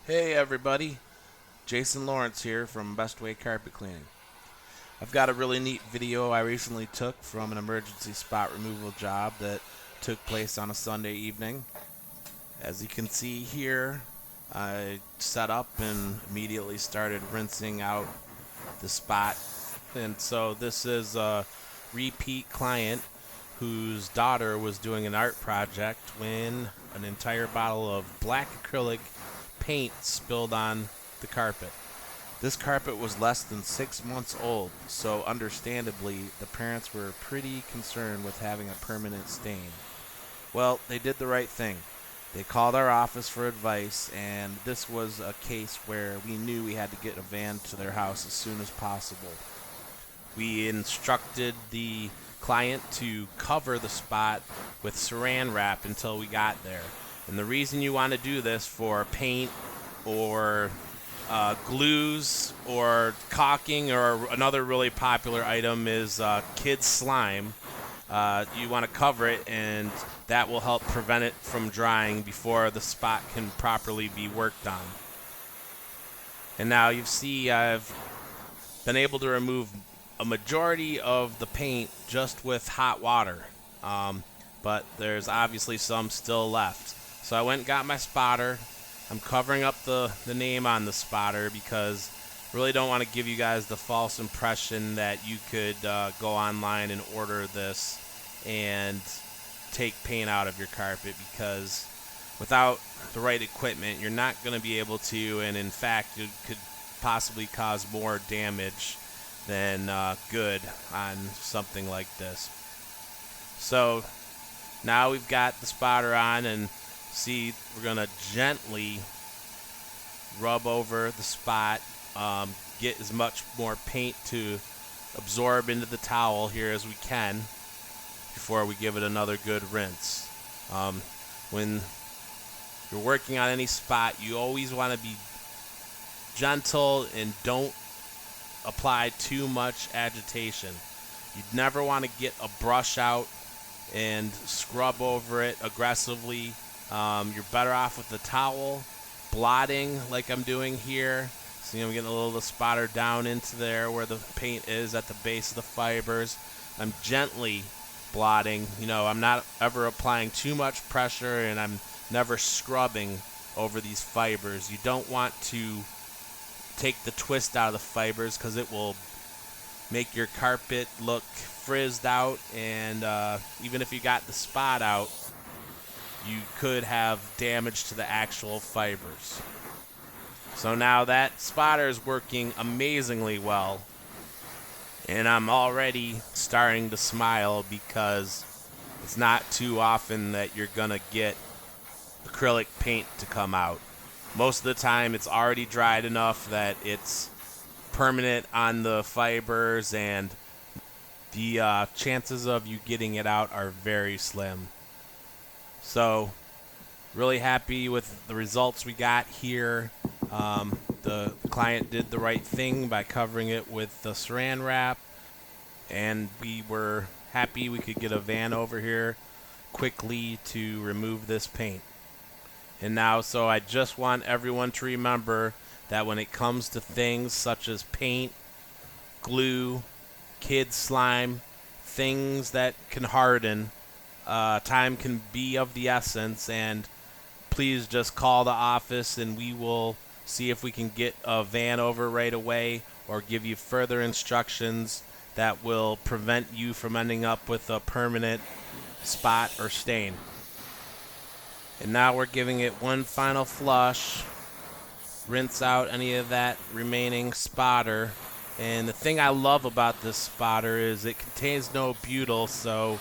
Hey everybody, Jason Lawrence here from Best Way Carpet Cleaning. I've got a really neat video I recently took from an emergency spot removal job that took place on a Sunday evening. As you can see here, I set up and immediately started rinsing out the spot. And so this is a repeat client whose daughter was doing an art project when an entire bottle of black acrylic paint spilled on the carpet. This carpet was less than 6 months old, so understandably the parents were pretty concerned with having a permanent stain. Well, they did the right thing. They called our office for advice, and this was a case where we knew we had to get a van to their house as soon as possible. We instructed the client to cover the spot with Saran Wrap until we got there. And the reason you want to do this for paint or glues or caulking, or another really popular item is kids slime. You want to cover it, and that will help prevent it from drying before the spot can properly be worked on. And now you see I've been able to remove a majority of the paint just with hot water, but there's obviously some still left. So I went and got my spotter. I'm covering up the name on the spotter because I really don't want to give you guys the false impression that you could go online and order this and take paint out of your carpet, because without the right equipment you're not going to be able to, and in fact it could possibly cause more damage than good on something like this. So now we've got the spotter on, and see, we're going to gently rub over the spot, get as much more paint to absorb into the towel here as we can before we give it another good rinse. When you're working on any spot, you always want to be gentle and don't apply too much agitation. You'd never want to get a brush out and scrub over it aggressively. You're better off with the towel, blotting like I'm doing here. See, I'm getting a little of the spotter down into there where the paint is at the base of the fibers. I'm gently blotting. I'm not ever applying too much pressure, and I'm never scrubbing over these fibers. You don't want to take the twist out of the fibers because it will make your carpet look frizzed out, and even if you got the spot out, you could have damage to the actual fibers. So now that spotter is working amazingly well, and I'm already starting to smile because it's not too often that you're gonna get acrylic paint to come out. Most of the time it's already dried enough that it's permanent on the fibers, and the chances of you getting it out are very slim. So really happy with the results we got here. The client did the right thing by covering it with the Saran Wrap, and we were happy we could get a van over here quickly to remove this paint. And now, so I just want everyone to remember that when it comes to things such as paint, glue, kids slime, things that can harden, time can be of the essence, and please just call the office and we will see if we can get a van over right away, or give you further instructions that will prevent you from ending up with a permanent spot or stain. And now we're giving it one final flush, rinse out any of that remaining spotter. And the thing I love about this spotter is it contains no butyl, so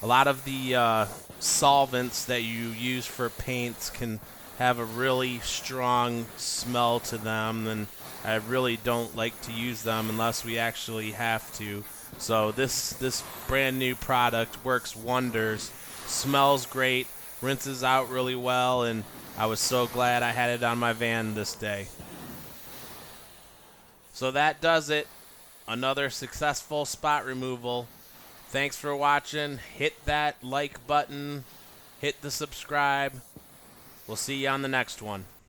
a lot of the solvents that you use for paints can have a really strong smell to them, and I really don't like to use them unless we actually have to. So this brand new product works wonders, smells great, rinses out really well, and I was so glad I had it on my van this day. So that does it. Another successful spot removal. Thanks for watching. Hit that like button. Hit the subscribe. We'll see you on the next one.